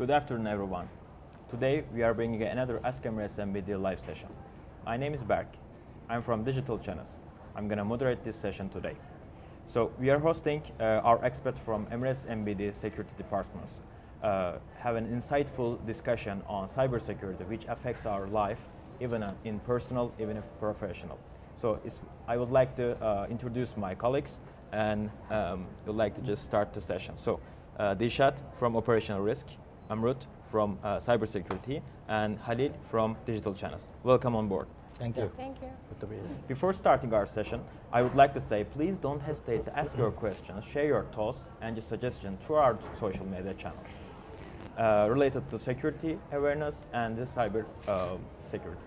Good afternoon, everyone. Today, we are bringing another Ask Emirates MBD live session. My name is Berk. I'm from Digital Channels. I'm going to moderate this session today. So, we are hosting our experts from Emirates MBD security departments have an insightful discussion on cybersecurity, which affects our life, even in personal, even if professional. So, I would like to introduce my colleagues, and would like to just start the session. So, Dishat from Operational Risk, Amrut from Cybersecurity, and Halil from Digital Channels. Welcome on board. Thank you. Thank you. Good to be here. Before starting our session, I would like to say, please don't hesitate to ask your questions, share your thoughts and your suggestions through our social media channels related to security awareness and the cyber security.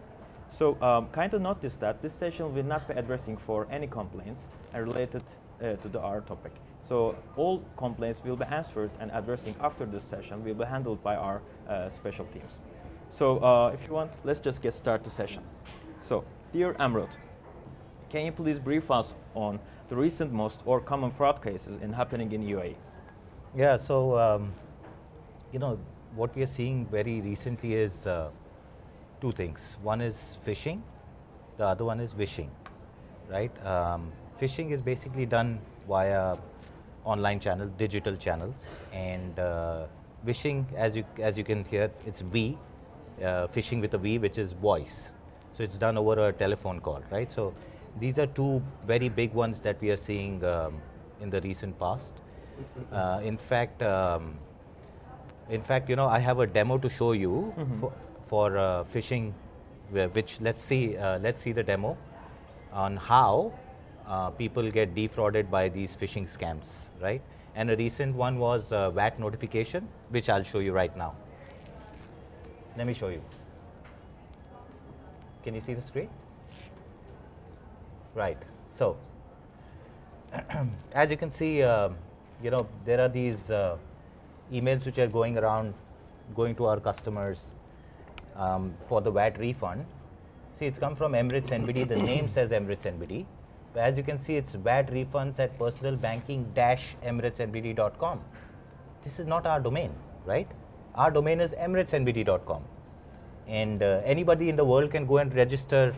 So kindly notice that this session will not be addressing for any complaints related to our topic. So all complaints will be answered and addressing after this session will be handled by our special teams. So if you want, let's just get started the session. So, dear Amrut, can you please brief us on the recent most or common fraud cases happening in UAE? Yeah, so, what we are seeing very recently is two things. One is phishing, the other one is wishing, right? Phishing is basically done via online channels, digital channels, and wishing, as you can hear, it's V, phishing with a V, which is voice. So it's done over a telephone call, right? So these are two very big ones that we are seeing in the recent past. In fact, I have a demo to show you for phishing, which let's see the demo on how people get defrauded by these phishing scams, right? And a recent one was VAT notification, which I'll show you right now. Let me show you. Can you see the screen? Right. So, as you can see, there are these emails which are going to our customers for the VAT refund. See, it's come from Emirates NBD. The name says Emirates NBD. But as you can see, it's VAT refunds at personalbanking-emiratesnbd.com. This is not our domain, right? Our domain is emiratesnbd.com. And anybody in the world can go and register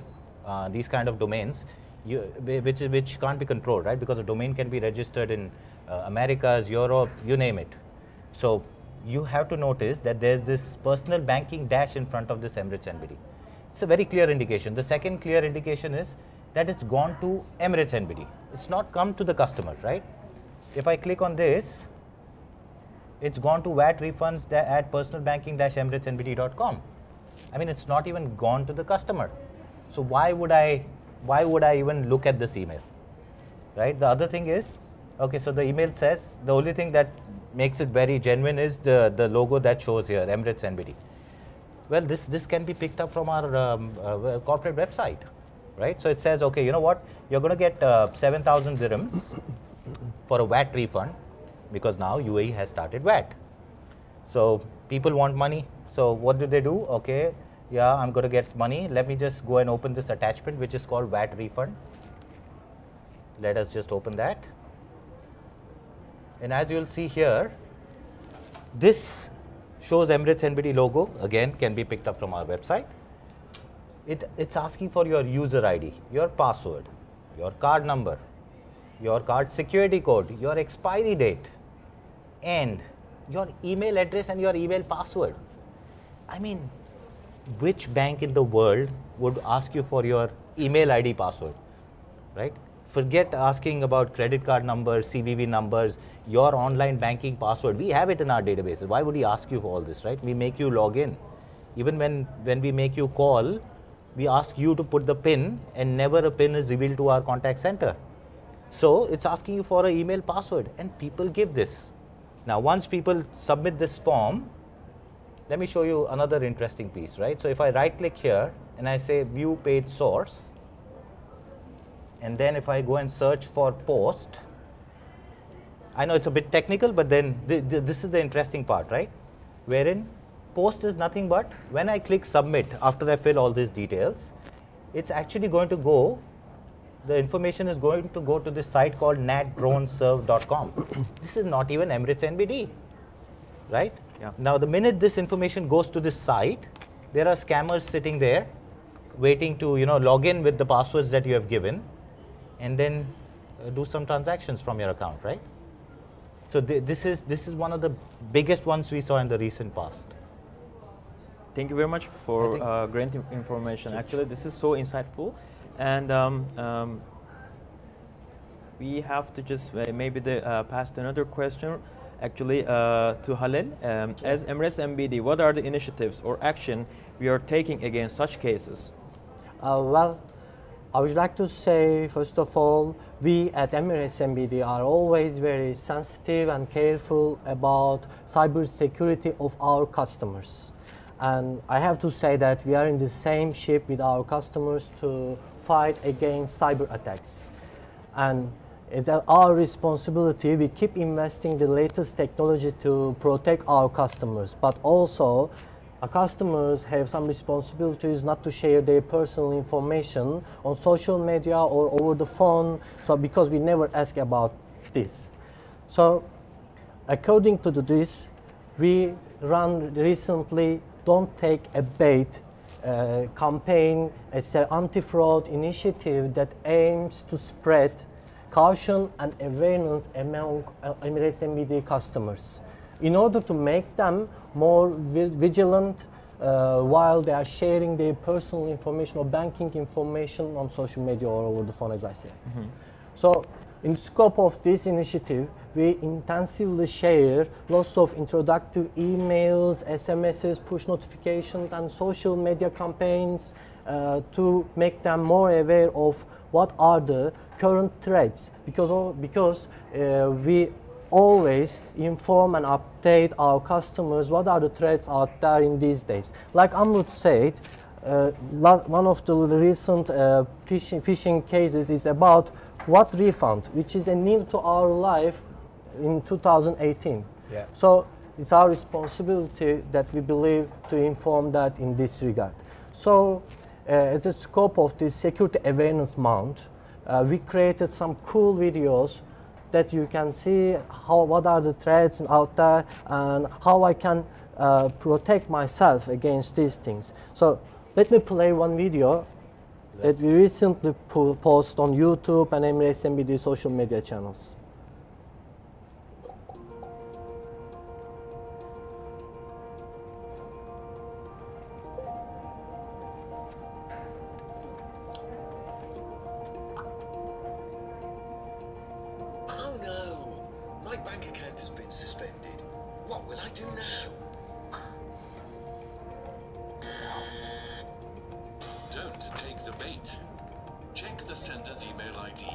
these kind of domains, which can't be controlled, right? Because a domain can be registered in Americas, Europe, you name it. So you have to notice that there's this personal banking dash in front of this Emirates NBD. It's a very clear indication. The second clear indication is that it's gone to Emirates NBD. It's not come to the customer, right? If I click on this, it's gone to VAT refunds at personalbanking-emiratesnbd.com. I mean, it's not even gone to the customer. So why would I even look at this email, right? The other thing is, okay, so the email says, the only thing that makes it very genuine is the logo that shows here, Emirates NBD. Well, this can be picked up from our corporate website, right? So it says, okay, you know what? You're going to get 7,000 dirhams for a VAT refund because now UAE has started VAT. So people want money. So what do? Okay, yeah, I'm going to get money. Let me just go and open this attachment, which is called VAT refund. Let us just open that. And as you'll see here, this shows Emirates NBD logo. Again, can be picked up from our website. It's asking for your user ID, your password, your card number, your card security code, your expiry date, and your email address and your email password. I mean, which bank in the world would ask you for your email ID password, right? Forget asking about credit card numbers, CVV numbers, your online banking password. We have it in our databases. Why would he ask you for all this, right? We make you log in. Even when we make you call, we ask you to put the PIN, and never a PIN is revealed to our contact center. So it's asking you for an email password, and people give this. Now, once people submit this form, let me show you another interesting piece, right? So if I right click here and I say view page source, and then if I go and search for post, I know it's a bit technical, but then this is the interesting part, right? Wherein post is nothing but when I click submit after I fill all these details, it's actually going to go, the information is going to go to this site called natdroneserve.com. This is not even Emirates NBD, right? Yeah. Now, the minute this information goes to this site, there are scammers sitting there waiting to log in with the passwords that you have given, and then do some transactions from your account, right? So this is one of the biggest ones we saw in the recent past. Thank you very much for great information. Actually, this is so insightful, and we have to just maybe pass to another question. Actually, to Halil, as Emirates MBD, what are the initiatives or action we are taking against such cases? Well, I would like to say, first of all, we at Emirates MBD are always very sensitive and careful about cybersecurity of our customers. And I have to say that we are in the same ship with our customers to fight against cyber attacks. And it's our responsibility. We keep investing the latest technology to protect our customers, but also our customers have some responsibilities not to share their personal information on social media or over the phone, so because we never ask about this. So according to this, we run recently Don't Take a Bait campaign as an anti-fraud initiative that aims to spread caution and awareness among Emirates MBD customers in order to make them more vigilant while they are sharing their personal information or banking information on social media or over the phone, as I said. So in the scope of this initiative, we intensively share lots of introductory emails, SMSs, push notifications, and social media campaigns to make them more aware of what are the current threats, because we always inform and update our customers what are the threats out there in these days. Like Amrut said, one of the recent phishing cases is about what refund, which is a new to our life in 2018. Yeah. So it's our responsibility that we believe to inform that in this regard. So as a scope of this security awareness month, we created some cool videos that you can see what are the threats out there and how I can protect myself against these things. So let me play one video that we recently posted on YouTube and Emirates MBD social media channels. Oh no! My bank account has been suspended. What will I do now? Don't take the bait. Check the sender's email ID.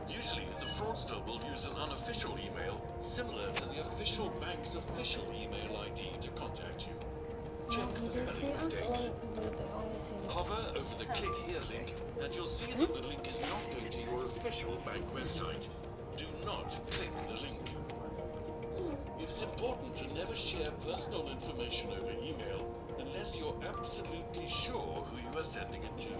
Usually, the fraudster will use an unofficial email similar to the official bank's official email ID to contact you. Check for spelling mistakes. Hover over the click here link and you'll see that the link is not going to your official bank website. Do not click the link. It's important to never share personal information over email unless you're absolutely sure who you are sending it to.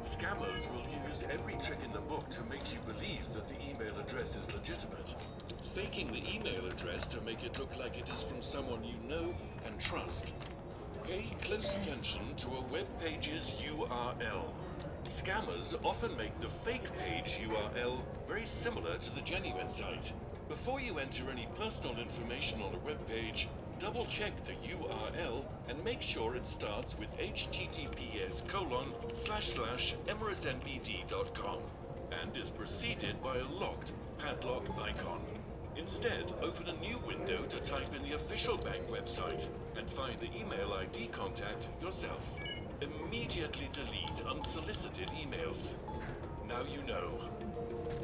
Scammers will use every trick in the book to make you believe that the email address is legitimate, faking the email address to make it look like it is from someone you know and trust. Pay close attention to a web page's URL. Scammers often make the fake page URL very similar to the genuine site. Before you enter any personal information on a web page, double-check the URL and make sure it starts with https://emiratesmbd.com and is preceded by a locked padlock icon. Instead, open a new window to type in the official bank website and find the email ID contact yourself. Immediately delete unsolicited emails. Now you know.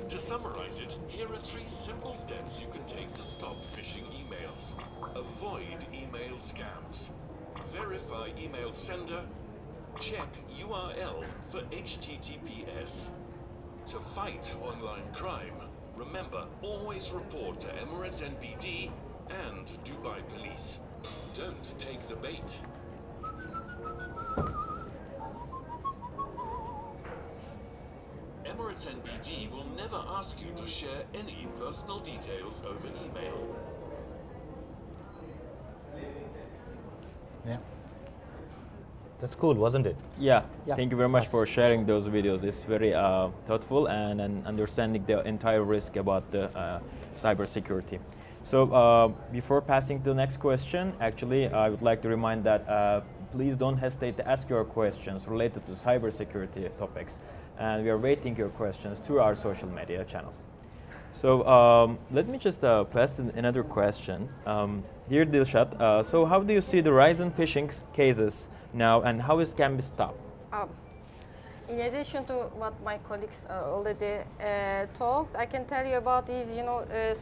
To summarize it, here are 3 simple steps you can take to stop phishing emails. Avoid email scams. Verify email sender. Check URL for HTTPS. To fight online crime, remember, always report to Emirates NBD and Dubai Police. Don't take the bait. Emirates NBD will never ask you to share any personal details over email. That's cool, wasn't it? Yeah, Yeah. thank you very much Yes. for sharing those videos. It's very thoughtful and understanding the entire risk about the cybersecurity. So before passing to the next question, actually, I would like to remind that please don't hesitate to ask your questions related to cybersecurity topics. And we are waiting your questions through our social media channels. So let me just pass another question. Dear Dilshat, so how do you see the rise in phishing cases now, and how it can be stopped? In addition to what my colleagues already talked, I can tell you about these,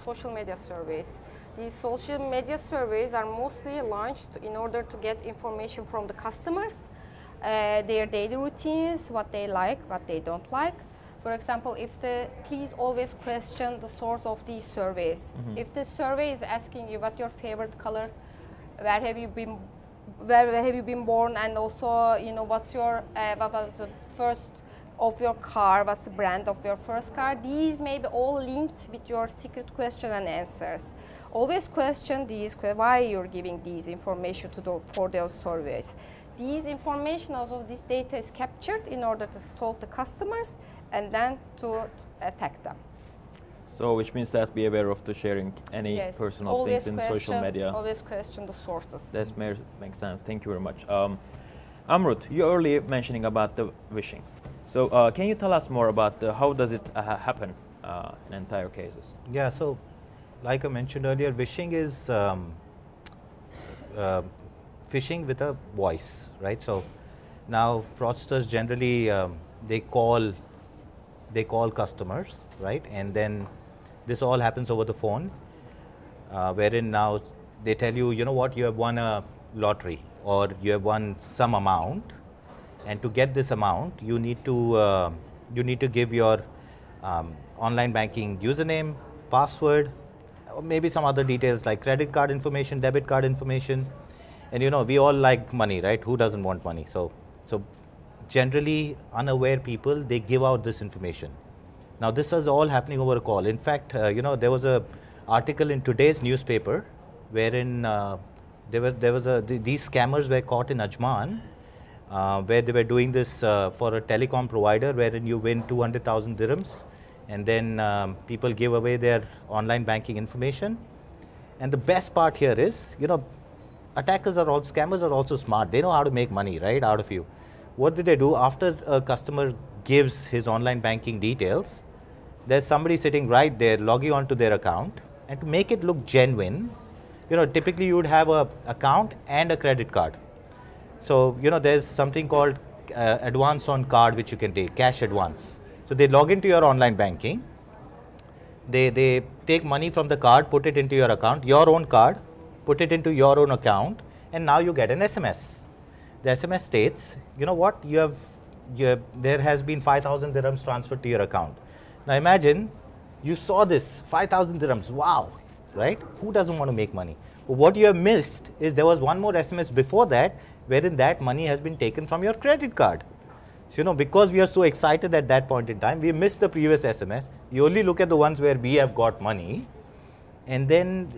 social media surveys. These social media surveys are mostly launched in order to get information from the customers, their daily routines, what they like, what they don't like. For example, please always question the source of these surveys. If the survey is asking you what your favorite color, where have you been born, and also what was the first of your car, what's the brand of your first car, these may be all linked with your secret question and answers. Always question these, why you're giving these information for those surveys. These information, also this data is captured in order to stalk the customers and then to attack them. So which means that be aware of the sharing any personal things in social media. Always question the sources. That makes sense. Thank you very much. Amrut, you earlier mentioning about the phishing. So can you tell us more about how does it happen in entire cases? Yeah, so like I mentioned earlier, phishing is phishing with a voice, right? So now fraudsters generally they call customers, right? And then this all happens over the phone, wherein now they tell you, you know what, you have won a lottery or you have won some amount, and to get this amount, you need to give your online banking username, password, or maybe some other details like credit card information, debit card information. And we all like money, right? Who doesn't want money? So generally unaware people, they give out this information. Now this is all happening over a call. In fact, there was a article in today's newspaper wherein these scammers were caught in Ajman, where they were doing this for a telecom provider, wherein you win 200,000 dirhams, and then people give away their online banking information. And the best part here is, scammers are also smart. They know how to make money, right, out of you. What did they do? After a customer gives his online banking details, there's somebody sitting right there logging onto their account, and to make it look genuine, typically you would have a account and a credit card. So there's something called advance on card which you can take, cash advance. So they log into your online banking, they take money from the card, put it into your account, your own card, put it into your own account, and now you get an SMS. The SMS states, you know what, there has been 5,000 dirhams transferred to your account. Now imagine you saw this 5,000 dirhams, wow, right? Who doesn't want to make money? But what you have missed is there was one more SMS before that, wherein that money has been taken from your credit card. So because we are so excited at that point in time, we missed the previous SMS. You only look at the ones where we have got money, and then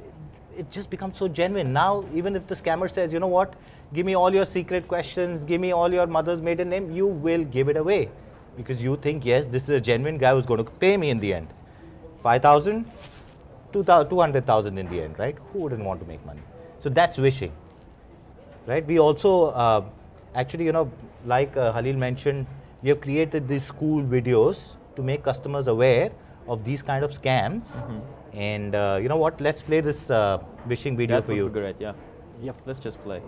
it just becomes so genuine. Now, even if the scammer says, you know what, give me all your secret questions, give me all your mother's maiden name, you will give it away because you think, yes, this is a genuine guy who's going to pay me in the end. 5,000, 200,000 in the end, right? Who wouldn't want to make money? So that's phishing, right? We also, actually, like Halil mentioned, we have created these cool videos to make customers aware of these kind of scams. And you know what? Let's play this phishing video for you. That would be great. Yeah. Yep. Let's just play.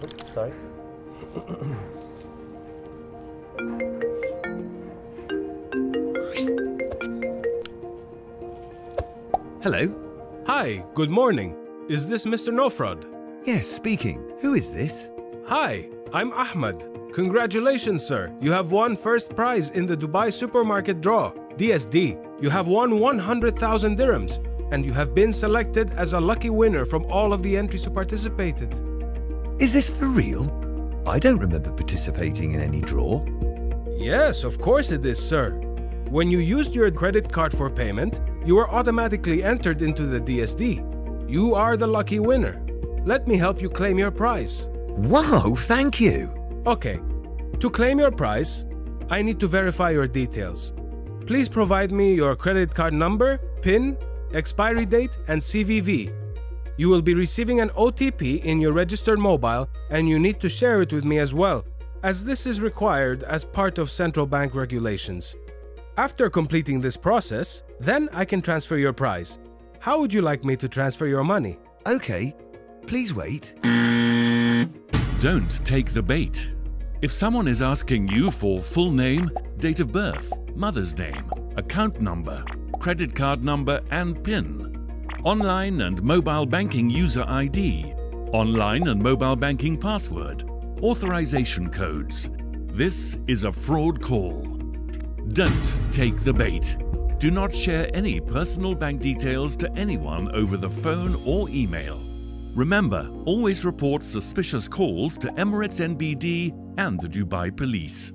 Oops, sorry. Hello. Hi. Good morning. Is this Mr. Nofrod? Yes, speaking. Who is this? Hi, I'm Ahmed. Congratulations, sir. You have won first prize in the Dubai supermarket draw, DSD. You have won 100,000 dirhams, and you have been selected as a lucky winner from all of the entries who participated. Is this for real? I don't remember participating in any draw. Yes, of course it is, sir. When you used your credit card for payment, you were automatically entered into the DSD. You are the lucky winner. Let me help you claim your prize. Wow, thank you. Okay, to claim your prize, I need to verify your details. Please provide me your credit card number, PIN, expiry date, and CVV. You will be receiving an OTP in your registered mobile, and you need to share it with me as well, as this is required as part of central bank regulations. After completing this process, then I can transfer your prize. How would you like me to transfer your money? Okay, please wait. Don't take the bait. If someone is asking you for full name, date of birth, mother's name, account number, credit card number and PIN, online and mobile banking user ID, online and mobile banking password, authorization codes, this is a fraud call. Don't take the bait. Do not share any personal bank details to anyone over the phone or email. Remember, always report suspicious calls to Emirates NBD and the Dubai police.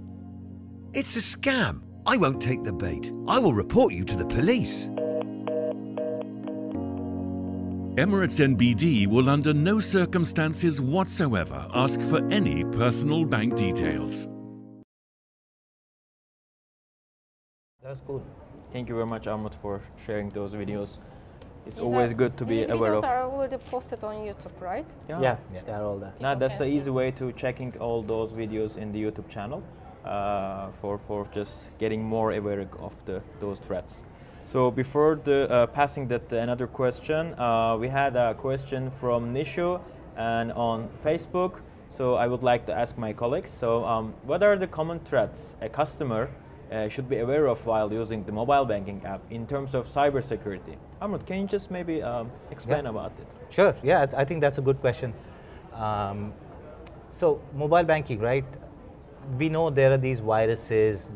It's a scam. I won't take the bait. I will report you to the police. Emirates NBD will under no circumstances whatsoever ask for any personal bank details. That's cool. Thank you very much, Ahmed, for sharing those videos. It's These always are- good to be these aware videos of. are already posted on YouTube, right? Yeah, they are all there. Now that's the can see. easy way to checking all those videos in the YouTube channel for just getting more aware of those threats. So before passing that another question, we had a question from Nishu and on Facebook. So I would like to ask my colleagues. So what are the common threats a customer should be aware of while using the mobile banking app in terms of cybersecurity? Ahmed, can you just maybe explain about it? Sure, yeah, I think that's a good question. So mobile banking, right? We know there are these viruses,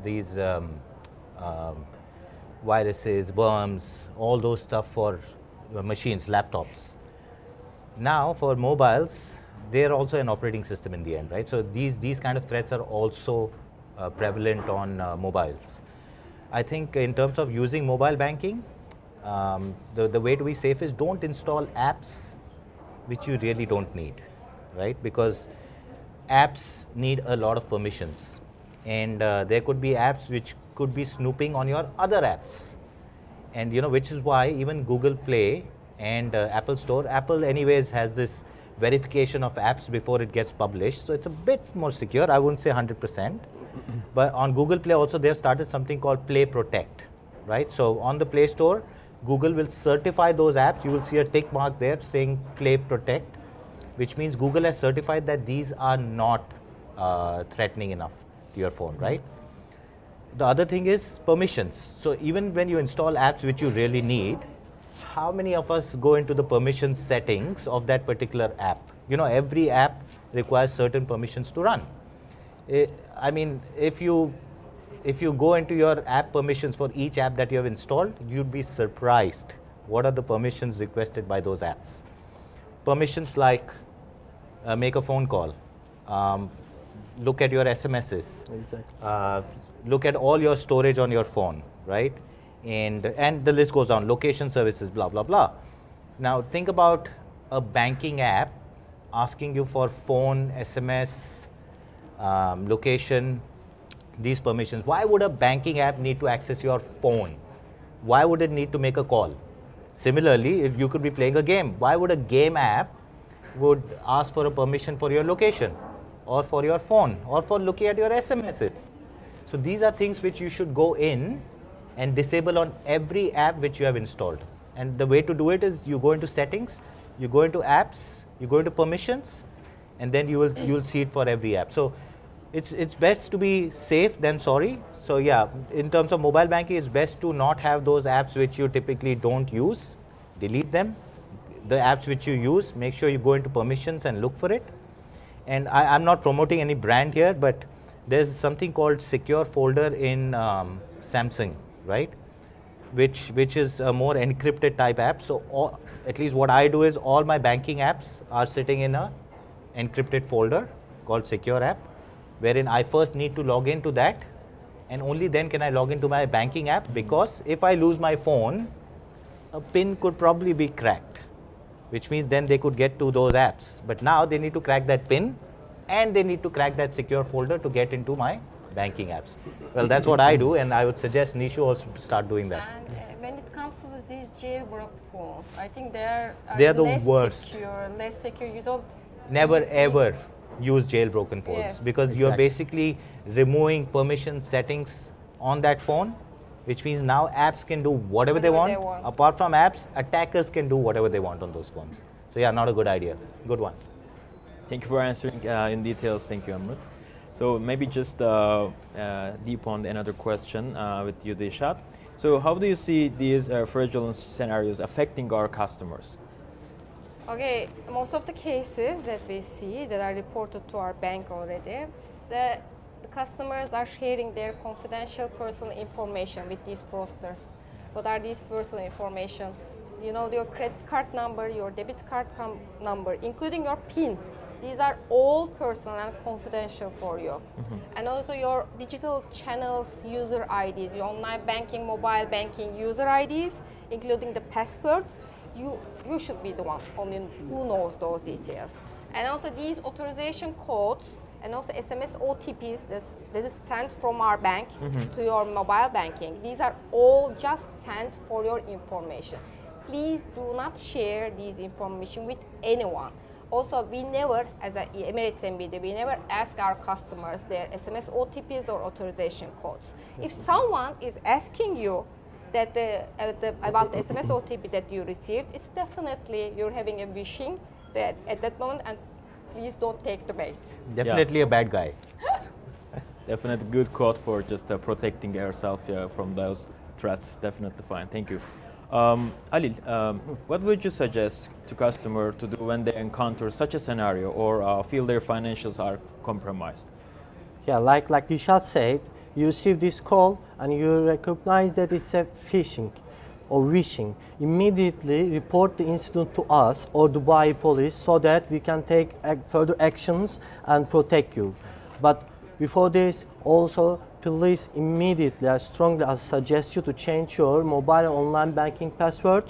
viruses, worms, all those stuff for machines, laptops. Now for mobiles, they're also an operating system in the end, right? So these kind of threats are also prevalent on mobiles. I think in terms of using mobile banking, the way to be safe is don't install apps which you really don't need, right? Because apps need a lot of permissions, and there could be apps which could be snooping on your other apps, and which is why even Google Play and Apple Store, Apple anyways has this verification of apps before it gets published, so it's a bit more secure. I wouldn't say 100%, but on Google Play also they've started something called Play Protect, right? So on the Play Store, Google will certify those apps. You will see a tick mark there saying Play Protect, which means Google has certified that these are not threatening enough to your phone, right? The other thing is permissions. So even when you install apps which you really need, how many of us go into the permission settings of that particular app? Every app requires certain permissions to run. I mean, if you go into your app permissions for each app that you have installed, you'd be surprised what are the permissions requested by those apps. Permissions like make a phone call, look at your SMSs, Exactly. look at all your storage on your phone, right? And the list goes on, location services, blah, blah, blah. Now think about a banking app asking you for phone, SMS, location, these permissions. Why would a banking app need to access your phone? Why would it need to make a call? Similarly, if you could be playing a game, why would a game app would ask for a permission for your location or for your phone or for looking at your SMSs? So these are things which you should go in and disable on every app which you have installed. And the way to do it is you go into settings, you go into apps, you go into permissions, and then you will see it for every app. So it's best to be safe than sorry. So yeah, in terms of mobile banking, it's best to not have those apps which you typically don't use. Delete them. The apps which you use, make sure you go into permissions and look for it. And I'm not promoting any brand here, but there's something called secure folder in Samsung, right? Which is a more encrypted type app. So at least what I do is all my banking apps are sitting in a encrypted folder called secure app, wherein I first need to log into that, and only then can I log into my banking app, because if I lose my phone, a PIN could probably be cracked, which means then they could get to those apps. But now they need to crack that PIN and they need to crack that secure folder to get into my banking apps. Well, that's what I do, and I would suggest Nishu also to start doing that. And when it comes to these jailbroke phones, I think they are the less worst. less secure. You don't Never ever use jailbroken phones, Yes. because you're basically removing permission settings on that phone, which means now apps can do whatever they want. Apart from apps, attackers can do whatever they want on those phones. So yeah, not a good idea. Good one. Thank you for answering in details. Thank you, Amrit. So maybe just deep on another question with you, Dilshat. So how do you see these fraudulent scenarios affecting our customers? Okay, most of the cases that we see that are reported to our bank already, the customers are sharing their confidential personal information with these fraudsters. What are these personal information? You know, your credit card number, your debit card number, including your PIN. These are all personal and confidential for you. And also your digital channels user IDs, your online banking, mobile banking user IDs, including the password. You should be the one only who knows those details. And also these authorization codes and also SMS OTPs that is sent from our bank to your mobile banking. These are all just sent for your information. Please do not share these information with anyone. Also, we never, as a Emirates MBD, we never ask our customers their SMS OTPs or authorization codes. If someone is asking you that about the SMS OTP that you received, it's definitely you're having a wishing that at that moment, and please don't take the bait. Definitely a bad guy. Definitely good code for just protecting ourselves from those threats. Definitely fine. Thank you. Alil, what would you suggest to customer to do when they encounter such a scenario or feel their financials are compromised? Yeah, like Dilshat said, you receive this call and you recognize that it's a phishing or wishing. Immediately report the incident to us or Dubai police so that we can take further actions and protect you. But before this, also please immediately, I strongly suggest you to change your mobile and online banking password,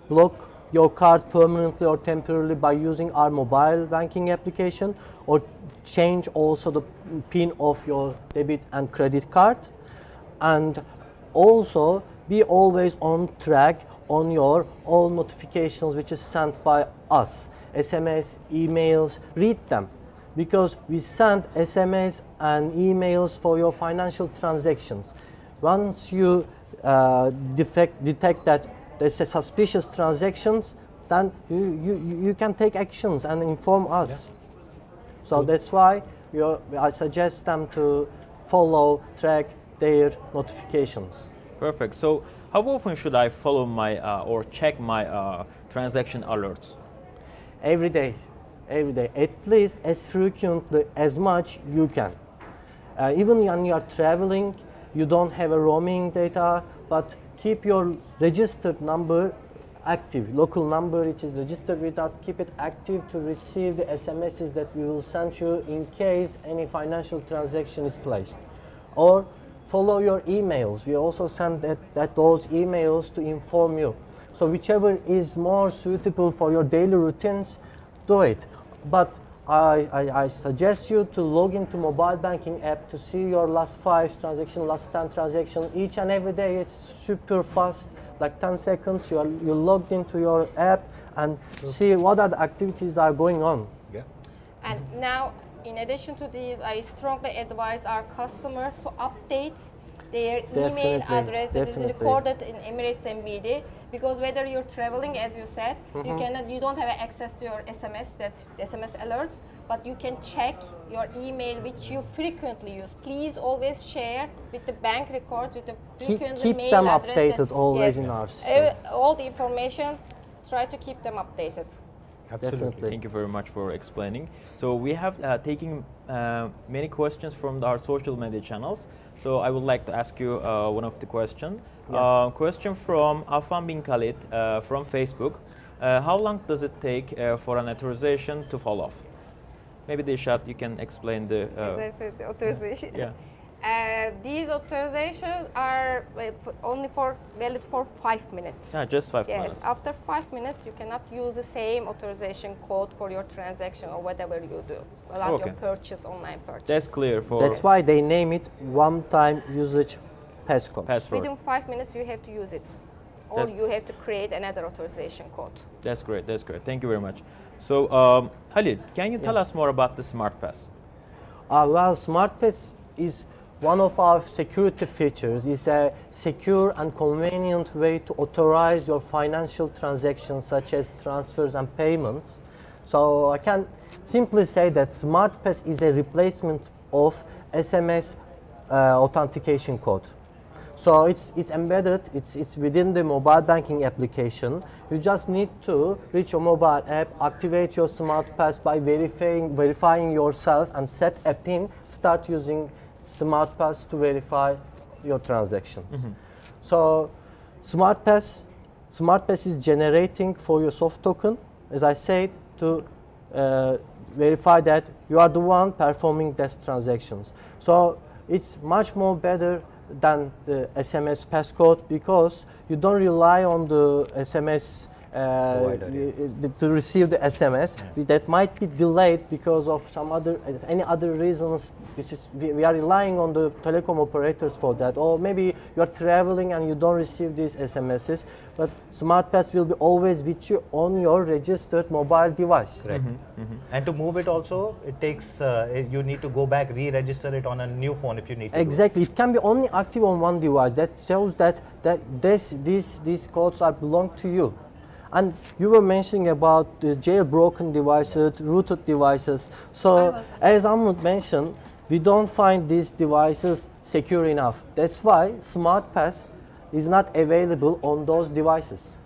block your card permanently or temporarily by using our mobile banking application, or change also the PIN of your debit and credit card. And also be always on track on your all notifications which is sent by us, SMS, emails, read them. Because we send SMS and emails for your financial transactions. Once you detect that there's a suspicious transactions, then you can take actions and inform us. Yeah. So that's why I suggest them to follow, track their notifications. Perfect. So how often should I follow my or check my transaction alerts? Every day. Every day, at least as frequently as much you can. Even when you are traveling, you don't have a roaming data, but keep your registered number active. Local number which is registered with us, keep it active to receive the SMSs that we will send you in case any financial transaction is placed. Or follow your emails. We also send those emails to inform you. So whichever is more suitable for your daily routines, do it. But I suggest you to log into mobile banking app to see your last 5 transactions, last 10 transactions each and every day. It's super fast, like 10 seconds. You're logged into your app and see what are the activities are going on. Yeah. And now, in addition to these, I strongly advise our customers to update their email address that is recorded in Emirates MBD, because whether you're traveling, as you said, you don't have access to your SMS alerts, but you can check your email which you frequently use. Please always share with the bank records, with the frequent keep mail them address updated always in our system. All the information, try to keep them updated. Absolutely. Definitely. Thank you very much for explaining. So we have taken many questions from our social media channels. So I would like to ask you one of the questions. Yeah. Question from Afan bin Khalid from Facebook. How long does it take for an authorization to fall off? Maybe Dilshat, you can explain the... As I said, the authorization. Yeah. These authorizations are only valid for 5 minutes. Yeah, just 5 Yes, minutes. after 5 minutes, you cannot use the same authorization code for your transaction or whatever you do, like Okay. your purchase, online purchase. That's clear for That's why they name it one-time usage passcode. password. Within 5 minutes, you have to use it, or That's- you have to create another authorization code. That's great. That's great. Thank you very much. So, Halil, can you tell us more about the Smart Pass? Well, SmartPass is one of our security features. It's a secure and convenient way to authorize your financial transactions such as transfers and payments. So I can simply say that SmartPass is a replacement of SMS authentication code. So it's embedded, it's within the mobile banking application. You just need to reach your mobile app, activate your SmartPass by verifying yourself and set a PIN, start using SmartPass to verify your transactions. So SmartPass is generating for your soft token, as I said, to verify that you are the one performing these transactions. So it's much more better than the SMS passcode because you don't rely on the SMS to receive the SMS. That might be delayed because of any other reasons, which is we are relying on the telecom operators for that. Or maybe you are traveling and you don't receive these SMSs, but SmartPass will be always with you on your registered mobile device. Right. And to move it also, it takes, you need to go back, re-register it on a new phone if you need to. Exactly. It can be only active on one device. That shows that these codes are belong to you. And you were mentioning about the jailbroken devices, rooted devices. So as Ahmed mentioned, we don't find these devices secure enough. That's why SmartPass is not available on those devices.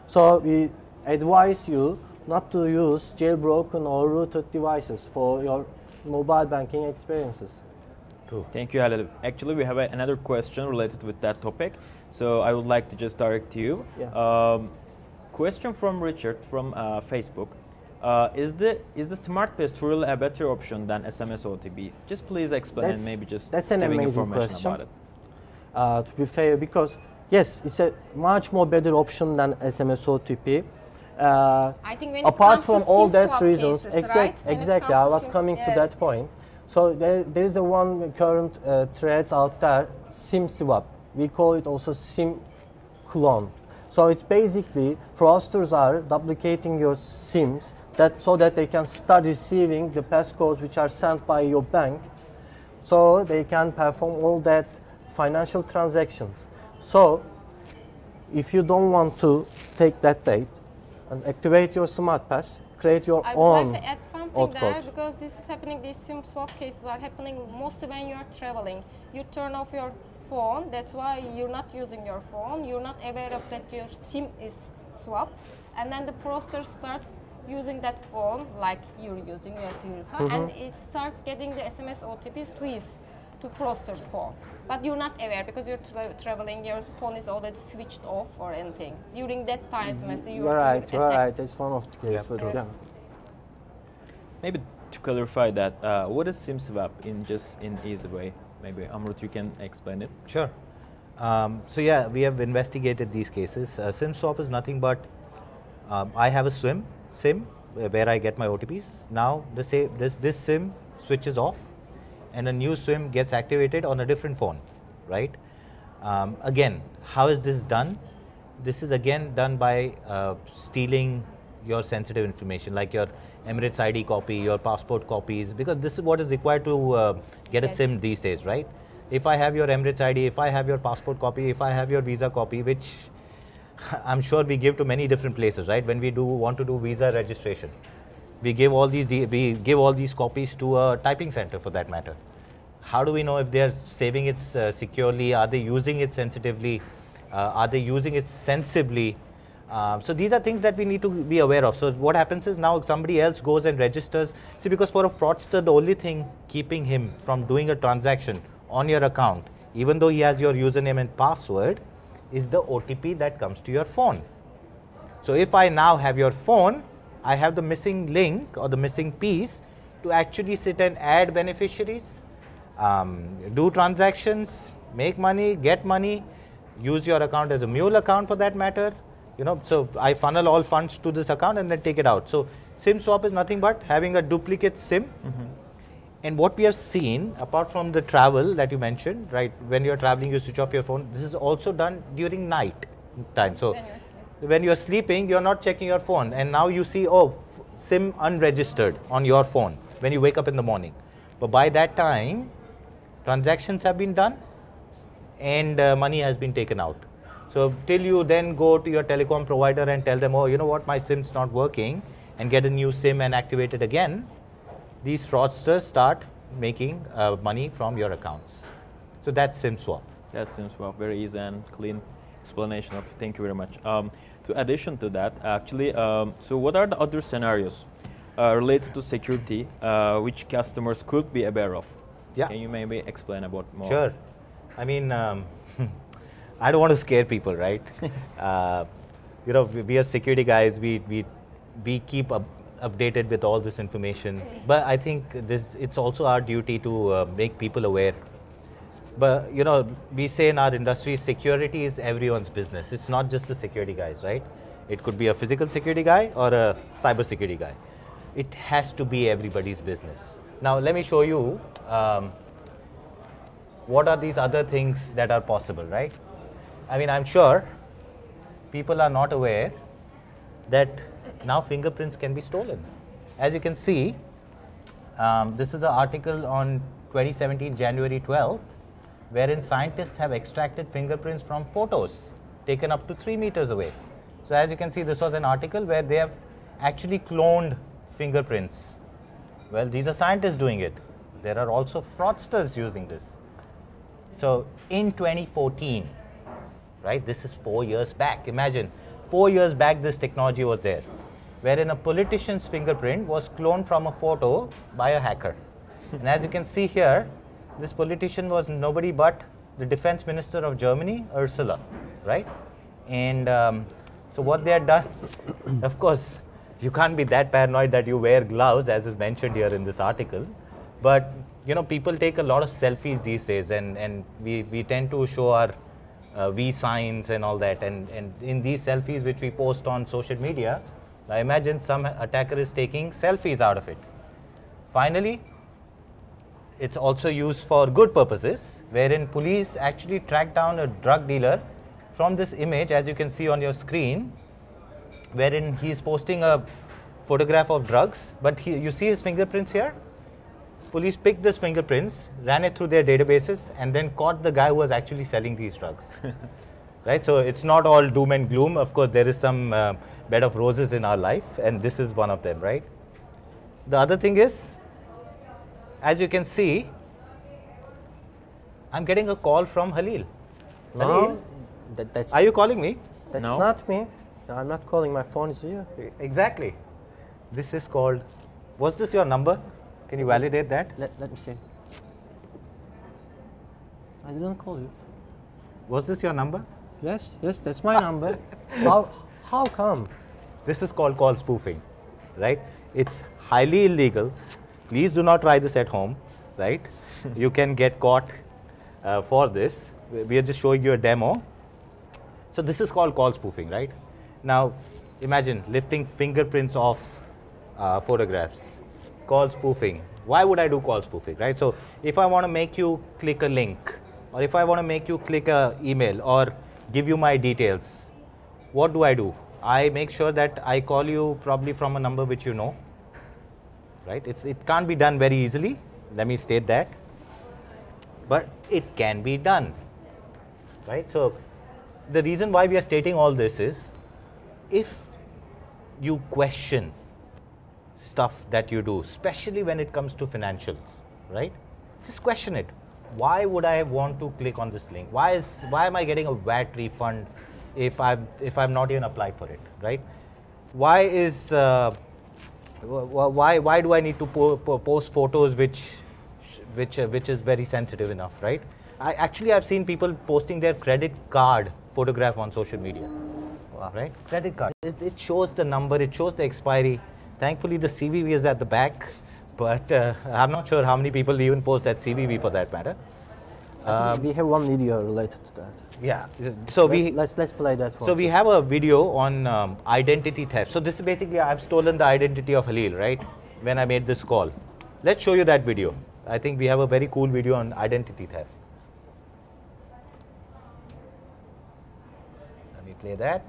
So we advise you not to use jailbroken or rooted devices for your mobile banking experiences. True. Thank you, Halil. Actually, we have another question related with that topic. So I would like to just direct to you. Yeah. Question from Richard from Facebook. Is the SmartPass truly a better option than SMS OTP? Just please explain and maybe just that's an giving amazing information question. about it. To be fair, because yes, it's a much more better option than SMS OTP. I think when apart it comes from to all SIM that swap reasons, cases, right? When it exactly, comes I to was SIM coming to yes. that point. So there is a one current threads out there, SIM swap. We call it also SIM clone. So it's basically fraudsters are duplicating your SIMs so that they can start receiving the passcodes which are sent by your bank, so they can perform all that financial transactions. So if you don't want to take that bait and activate your SmartPass, create your I would own like to add something odd there code. because this is happening. These SIM swap cases are happening mostly when you are traveling. You turn off your phone. That's why you're not using your phone. You're not aware of that your SIM is swapped, and then the fraudster starts using that phone like you're using your phone, and it starts getting the SMS OTPs to fraudster's phone. But you're not aware because you're traveling. Your phone is already switched off or anything. During that time, You're right. That's one of the cases. But Yes. yeah. Maybe to clarify that, what is SIM swap in easy way? Maybe Amrut, you can explain it. Sure. So yeah, we have investigated these cases. SIM swap is nothing but I have a SIM where I get my OTPs. Now this SIM switches off, and a new SIM gets activated on a different phone, right? Again, how is this done? This is again done by stealing your sensitive information, like your Emirates ID copy, your passport copies, because this is what is required to get a SIM these days, right? If I have your Emirates ID, if I have your passport copy, if I have your visa copy, which I'm sure we give to many different places, right? When we want to do visa registration, we give all these copies to a typing center for that matter. How do we know if they are saving it securely? Are they using it sensitively? Are they using it sensibly? So these are things that we need to be aware of. So what happens is now somebody else goes and registers. See, because for a fraudster, the only thing keeping him from doing a transaction on your account, even though he has your username and password, is the OTP that comes to your phone. So if I now have your phone, I have the missing link or the missing piece to actually sit and add beneficiaries, do transactions, make money, get money, use your account as a mule account for that matter. You know, so I funnel all funds to this account and then take it out. So SIM swap is nothing but having a duplicate SIM. And what we have seen, apart from the travel that you mentioned, right, when you're traveling, you switch off your phone. This is also done during night time. So when you're sleeping, you're not checking your phone. And now you see, oh, SIM unregistered on your phone when you wake up in the morning. But by that time, transactions have been done and money has been taken out. So till you then go to your telecom provider and tell them, oh, you know what, my SIM's not working, and get a new SIM and activate it again, these fraudsters start making money from your accounts. So that's SIM swap. That's SIM swap. Very easy and clean explanation of it. Thank you very much. To addition to that, actually, so what are the other scenarios related to security which customers could be aware of? Yeah. Can you maybe explain about more? Sure. I mean, I don't want to scare people, right? You know, we are security guys. We keep updated with all this information. But I think it's also our duty to make people aware. But you know, we say in our industry, security is everyone's business. It's not just the security guys, right? It could be a physical security guy or a cyber security guy. It has to be everybody's business. Now, let me show you what are these other things that are possible, right? I mean, I'm sure people are not aware that now fingerprints can be stolen. As you can see, this is an article on 2017, January 12th, wherein scientists have extracted fingerprints from photos taken up to 3 meters away. So as you can see, this was an article where they have actually cloned fingerprints. Well, these are scientists doing it. There are also fraudsters using this. So in 2014, right, this is 4 years back. Imagine, 4 years back this technology was there, wherein a politician's fingerprint was cloned from a photo by a hacker. And as you can see here, this politician was nobody but the defense minister of Germany, Ursula, right? And so what they had done, of course, you can't be that paranoid that you wear gloves, as is mentioned here in this article. But you know, people take a lot of selfies these days, and we tend to show our V signs and all that. And in these selfies which we post on social media, I imagine some attacker is taking selfies out of it. Finally, it's also used for good purposes, wherein police actually track down a drug dealer from this image, as you can see on your screen, wherein he is posting a photograph of drugs, but you see his fingerprints here. Police picked these fingerprints, ran it through their databases, and then caught the guy who was actually selling these drugs. Right? So it's not all doom and gloom. Of course, there is some bed of roses in our life, and this is one of them, right? The other thing is, as you can see, I'm getting a call from Halil. No, Halil, are you calling me? That's No. not me. No, I'm not calling. My phone is here. Exactly. This is called, was this your number? Can you validate that? Let me see. I didn't call you. Was this your number? Yes, that's my number. How come? This is called call spoofing, right? It's highly illegal. Please do not try this at home, right? You can get caught for this. We are just showing you a demo. So this is called call spoofing, right? Now, imagine lifting fingerprints off photographs. Call spoofing. Why would I do call spoofing, right? So if I want to make you click a link, or if I want to make you click a email or give you my details, what do? I make sure that I call you probably from a number which you know, right? It can't be done very easily. Let me state that. But it can be done, right? So the reason why we are stating all this is, if you question stuff that you do, especially when it comes to financials, right? Just question it. Why would I want to click on this link? Why am I getting a VAT refund if I'm not even applied for it, right? Why do I need to post photos which is very sensitive enough, right? I've seen people posting their credit card photograph on social media. Wow. Right? Credit card. It shows the number, it shows the expiry. Thankfully, the CVV is at the back, but I'm not sure how many people even post at CVV for that matter. We have one video related to that. Yeah, so let's play that one. So we have a video on identity theft. So this is basically, I've stolen the identity of Halil, right? When I made this call. Let's show you that video. I think we have a very cool video on identity theft. Let me play that.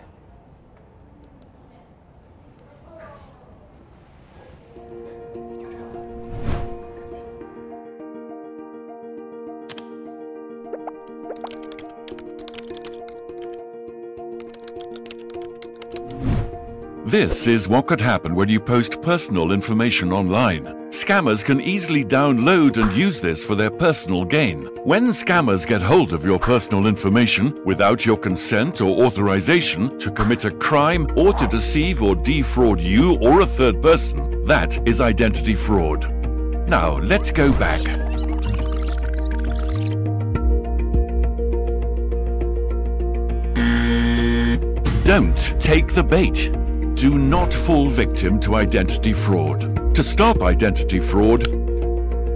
This is what could happen when you post personal information online. Scammers can easily download and use this for their personal gain. When scammers get hold of your personal information without your consent or authorization to commit a crime or to deceive or defraud you or a third person, that is identity fraud. Now, let's go back. Don't take the bait. Do not fall victim to identity fraud. To stop identity fraud,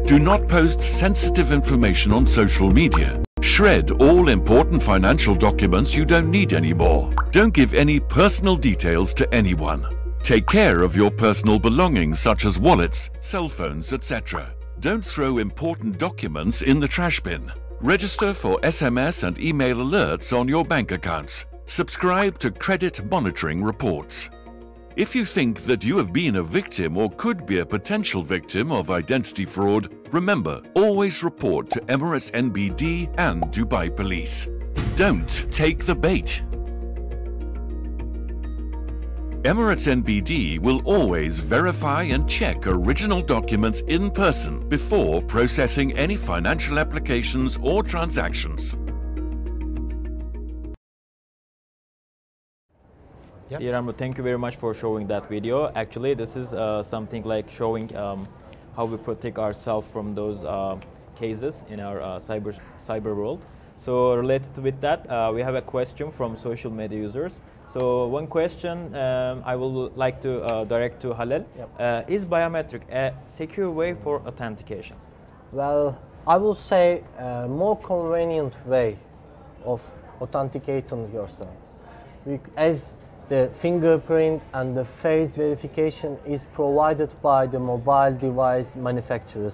do not post sensitive information on social media. Shred all important financial documents you don't need anymore. Don't give any personal details to anyone. Take care of your personal belongings such as wallets, cell phones, etc. Don't throw important documents in the trash bin. Register for SMS and email alerts on your bank accounts. Subscribe to credit monitoring reports. If you think that you have been a victim or could be a potential victim of identity fraud, remember, always report to Emirates NBD and Dubai Police. Don't take the bait. Emirates NBD will always verify and check original documents in person before processing any financial applications or transactions. Yeah. Irambo, thank you very much for showing that video. Actually, this is something like showing how we protect ourselves from those cases in our cyber world. So related with that, we have a question from social media users. So one question I would like to direct to Halil. Yep. Is biometric a secure way for authentication? Well, I will say a more convenient way of authenticating yourself. As the fingerprint and the face verification is provided by the mobile device manufacturers,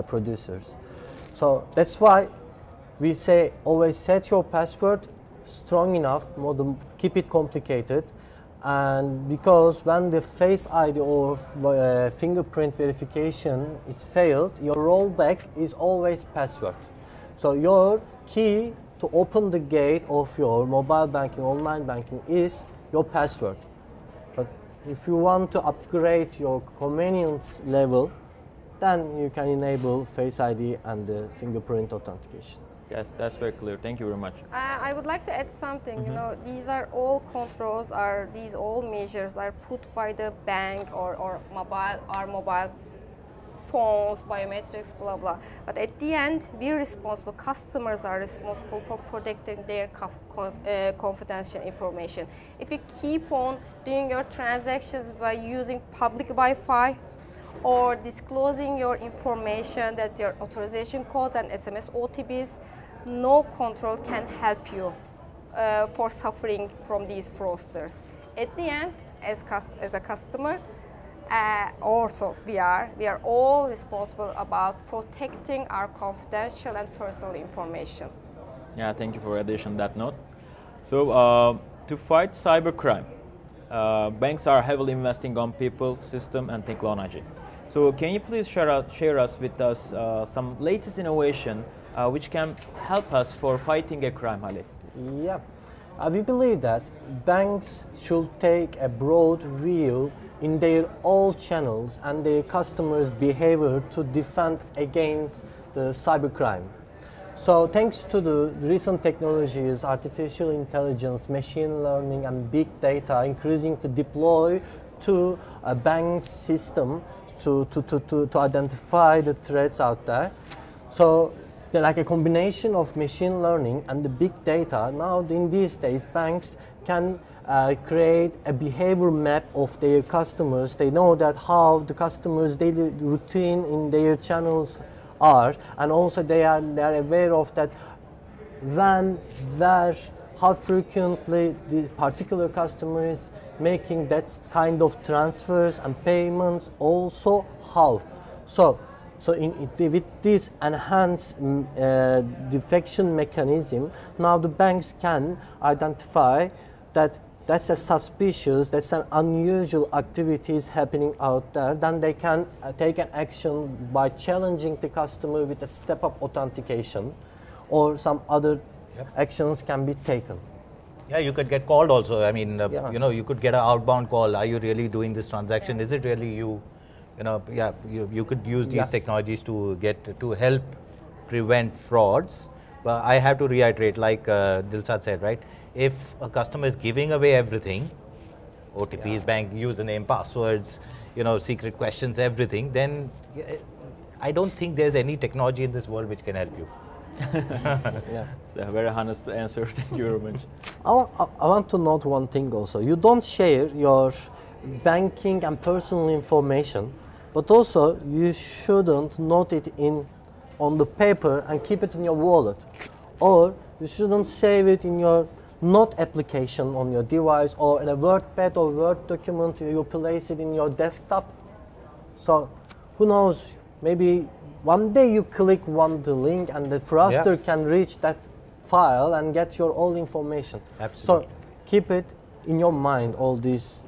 producers. So that's why we say always set your password strong enough, keep it complicated, and because when the face ID or fingerprint verification is failed, your rollback is always password. So your key to open the gate of your mobile banking, online banking is your password. But if you want to upgrade your convenience level, then you can enable Face ID and the fingerprint authentication. Yes, that's very clear. Thank you very much. I would like to add something. You know, these are all controls, these all measures are put by the bank or mobile phones, biometrics, blah, blah. But at the end, we're responsible, customers are responsible for protecting their confidential information. If you keep on doing your transactions by using public Wi-Fi or disclosing your information, that your authorization codes and SMS OTPs, no control can help you for suffering from these fraudsters. At the end, as a customer, also we are all responsible about protecting our confidential and personal information. Yeah, thank you for addition that note. So to fight cybercrime, banks are heavily investing on people, system, and technology. So can you please share us with us some latest innovation which can help us for fighting a crime, Halil? Yeah, we believe that banks should take a broad view in their all channels and their customers' behavior to defend against the cybercrime. So thanks to the recent technologies, artificial intelligence, machine learning, and big data increasing to deploy to a bank system to identify the threats out there. So like a combination of machine learning and the big data, now in these days banks can create a behavior map of their customers. They know that how the customers' daily routine in their channels are, and also they are aware of that when, where, how frequently the particular customer is making that kind of transfers and payments, also how. So with this enhanced defection mechanism, now the banks can identify that that's a suspicious, that's an unusual activities happening out there. Then they can take an action by challenging the customer with a step-up authentication, or some other actions can be taken. Yeah, you could get called also. I mean, you know, you could get an outbound call. Are you really doing this transaction? Is it really you? You know, you could use these technologies to help prevent frauds. But I have to reiterate, like Dilshad said, right? If a customer is giving away everything, OTPs, bank username, passwords, you know, secret questions, everything, then I don't think there's any technology in this world which can help you. It's a very honest answer. Thank you very much. I want to note one thing also. You don't share your banking and personal information, but also you shouldn't note it on the paper and keep it in your wallet, or you shouldn't save it in your note application on your device, or in a WordPad or Word document. You place it in your desktop. So who knows, maybe one day you click the link and the fraudster can reach that file and get your all information. Absolutely. So keep it in your mind, all these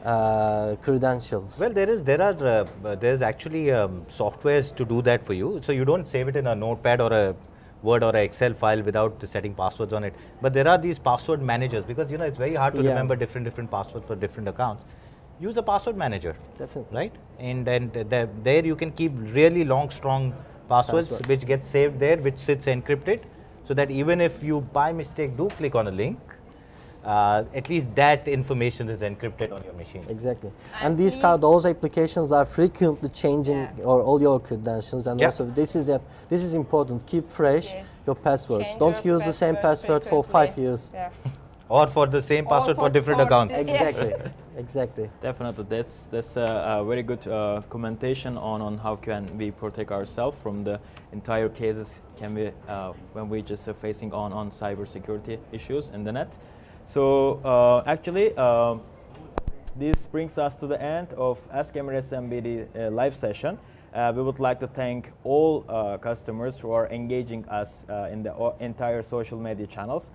credentials. Well, there's actually softwares to do that for you. So you don't save it in a notepad or a Word or an Excel file without setting passwords on it. But there are these password managers, because you know it's very hard to remember different passwords for different accounts. Use a password manager. Definitely. Right? And then there you can keep really long, strong passwords which get saved there, which sits encrypted, so that even if you by mistake do click on a link, at least that information is encrypted on your machine. Exactly. And those applications are frequently changing all your credentials, and also this is important. Keep fresh your passwords. Don't use the same password for 5 years. Or for the same password for different accounts. Exactly. Exactly. Definitely, that's a very good commentation on how can we protect ourselves from the entire cases when we just facing on cybersecurity issues in the net. So actually, this brings us to the end of Ask Emirates MBD live session. We would like to thank all customers who are engaging us in the entire social media channels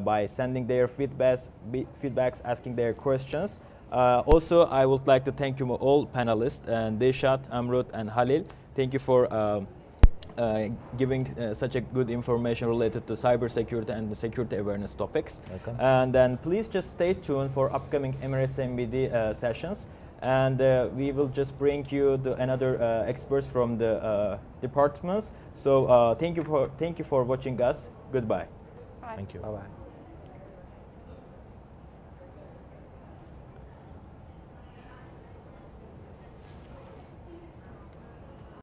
by sending their feedbacks, asking their questions. Also, I would like to thank you all panelists, Dilshad, Amrut, and Halil. Thank you for giving such a good information related to cybersecurity and the security awareness topics. Welcome. And then please just stay tuned for upcoming Emirates MBD sessions. And we will just bring you another experts from the departments. So thank you for watching us. Goodbye. Bye. Thank you. Bye-bye.